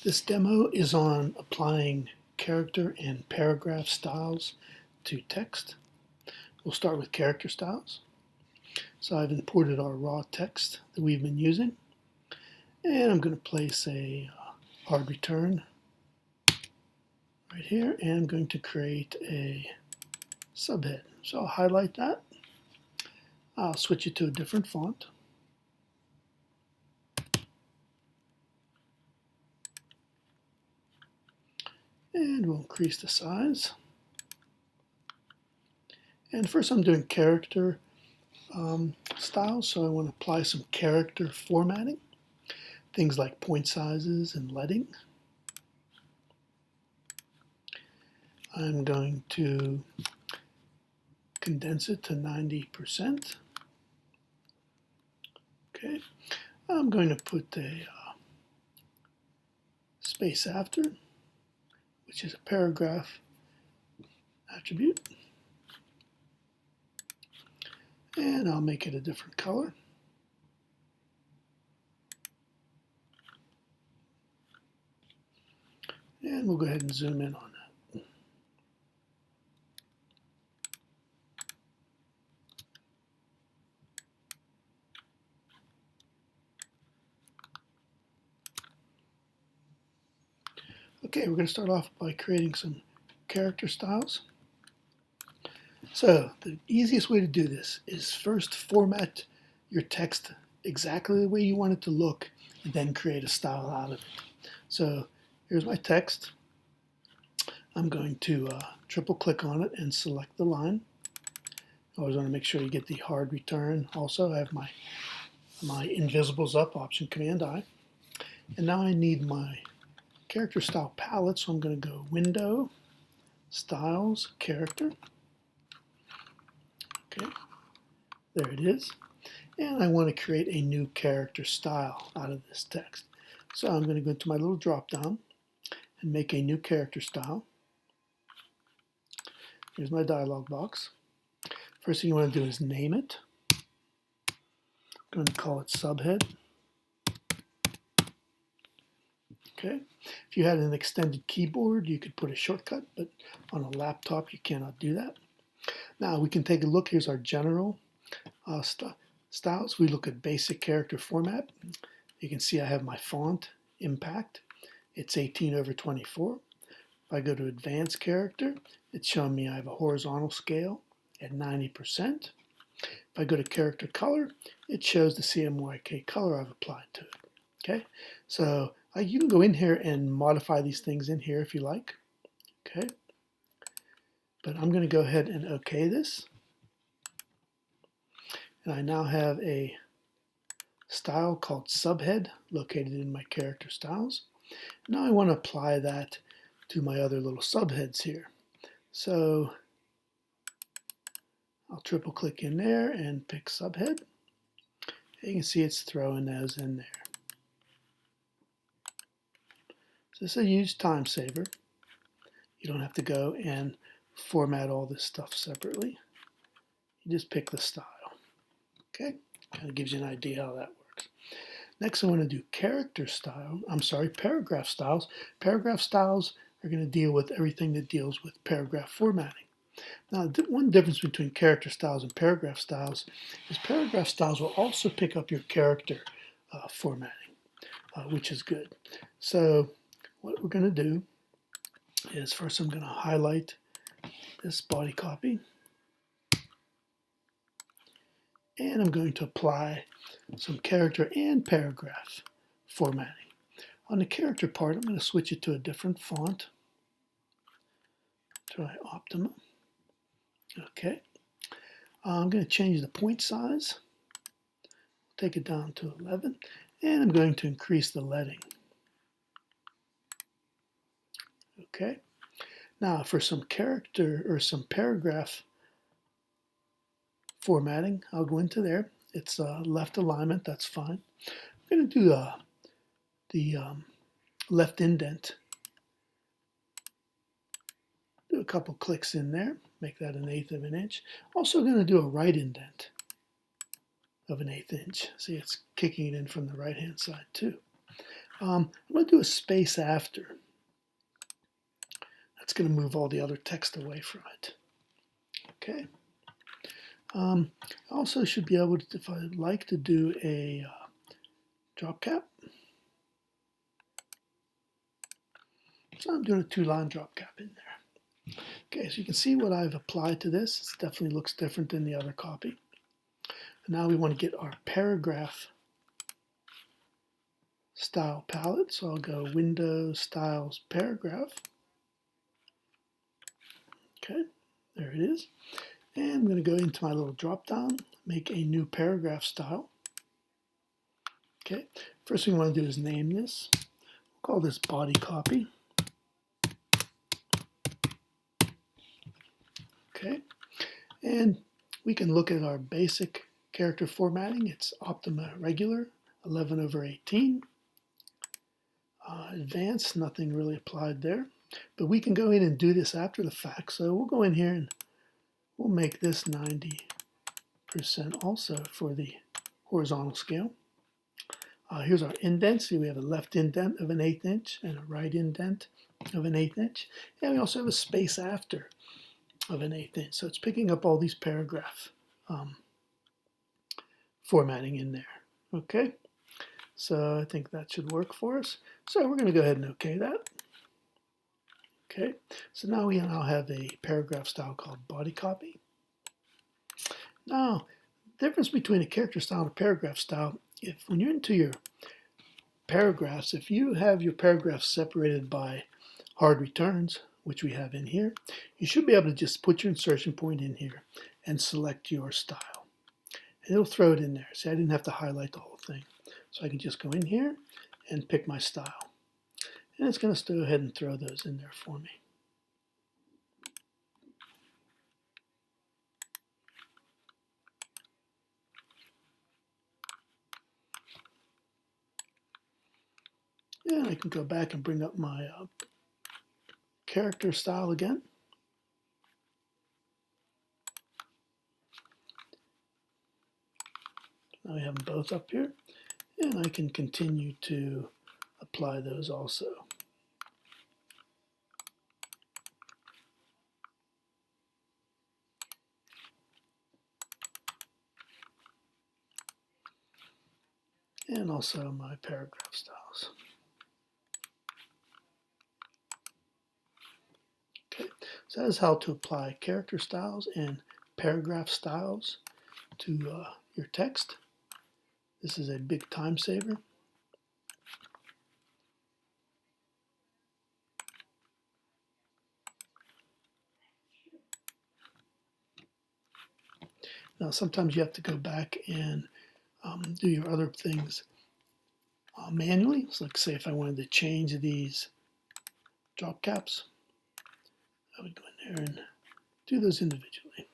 This demo is on applying character and paragraph styles to text. We'll start with character styles. So I've imported our raw text that we've been using, and I'm going to place a hard return right here, and I'm going to create a subhead. So I'll highlight that. I'll switch it to a different font. And we'll increase the size. And first I'm doing character styles, so I want to apply some character formatting. Things like point sizes and leading. I'm going to condense it to 90%. Okay, I'm going to put a space after, which is a paragraph attribute. And I'll make it a different color. And we'll go ahead and zoom in on that. Okay, we're going to start off by creating some character styles. So the easiest way to do this is first format your text exactly the way you want it to look, and then create a style out of it. So here's my text. I'm going to triple click on it and select the line. I always want to make sure you get the hard return. Also, I have my invisibles up, Option Command I. And now I need my character style palette, so I'm going to go Window, Styles, Character. Okay, there it is. And I want to create a new character style out of this text. So I'm going to go to my little drop down and make a new character style. Here's my dialog box. First thing you want to do is name it. I'm going to call it subhead. Okay. If you had an extended keyboard, you could put a shortcut, but on a laptop, you cannot do that. Now we can take a look. Here's our general styles. We look at basic character format. You can see I have my font impact. It's 18/24. If I go to advanced character, it's showing me I have a horizontal scale at 90%. If I go to character color, it shows the CMYK color I've applied to it. Okay, so you can go in here and modify these things in here if you like. Okay, but I'm going to go ahead and OK this. And I now have a style called subhead located in my character styles. Now I want to apply that to my other little subheads here. So I'll triple click in there and pick subhead. You can see it's throwing those in there. So this is a huge time saver. You don't have to go and format all this stuff separately. You just pick the style. Okay, kind of gives you an idea how that works. Next, I want to do paragraph styles. Paragraph styles are going to deal with everything that deals with paragraph formatting. Now, one difference between character styles and paragraph styles is paragraph styles will also pick up your character formatting, which is good. So what we're going to do is first I'm going to highlight this body copy. And I'm going to apply some character and paragraph formatting. On the character part, I'm going to switch it to a different font. Try Optima. Okay. I'm going to change the point size. Take it down to 11. And I'm going to increase the leading. Okay. Now for some character or some paragraph formatting, I'll go into there. It's left alignment, that's fine. I'm going to do the left indent. Do a couple clicks in there, make that 1/8 of an inch. Also going to do a right indent of 1/8 inch. See, it's kicking it in from the right hand side too. I'm going to do a space after. That's going to move all the other text away from it. Okay. I also should be able to, if I'd like to do a drop cap. So I'm doing a 2-line drop cap in there. Okay, so you can see what I've applied to this. It definitely looks different than the other copy. And now we want to get our paragraph style palette. So I'll go Windows, Styles, Paragraph. Okay, there it is. And I'm going to go into my little drop down, make a new paragraph style. Okay, first thing we want to do is name this. We'll call this body copy. Okay, and we can look at our basic character formatting. It's Optima Regular, 11/18. Advanced, nothing really applied there. But we can go in and do this after the fact. So we'll go in here and we'll make this 90% also for the horizontal scale. Here's our indent. See, we have a left indent of an 1/8 inch and a right indent of an 1/8 inch. And we also have a space after of an 1/8 inch. So it's picking up all these paragraph formatting in there. Okay, so I think that should work for us. So we're going to go ahead and OK that. Okay, so now we now have a paragraph style called body copy. Now, the difference between a character style and a paragraph style, when you're into your paragraphs, if you have your paragraphs separated by hard returns, which we have in here, you should be able to just put your insertion point in here and select your style. And it'll throw it in there. See, I didn't have to highlight the whole thing. So I can just go in here and pick my style. And it's going to go ahead and throw those in there for me. And I can go back and bring up my character style again. Now we have them both up here. And I can continue to apply those also. And also my paragraph styles. Okay, so that is how to apply character styles and paragraph styles to your text. This is a big time saver. Now sometimes you have to go back and do your other things manually. So like say if I wanted to change these drop caps, I would go in there and do those individually.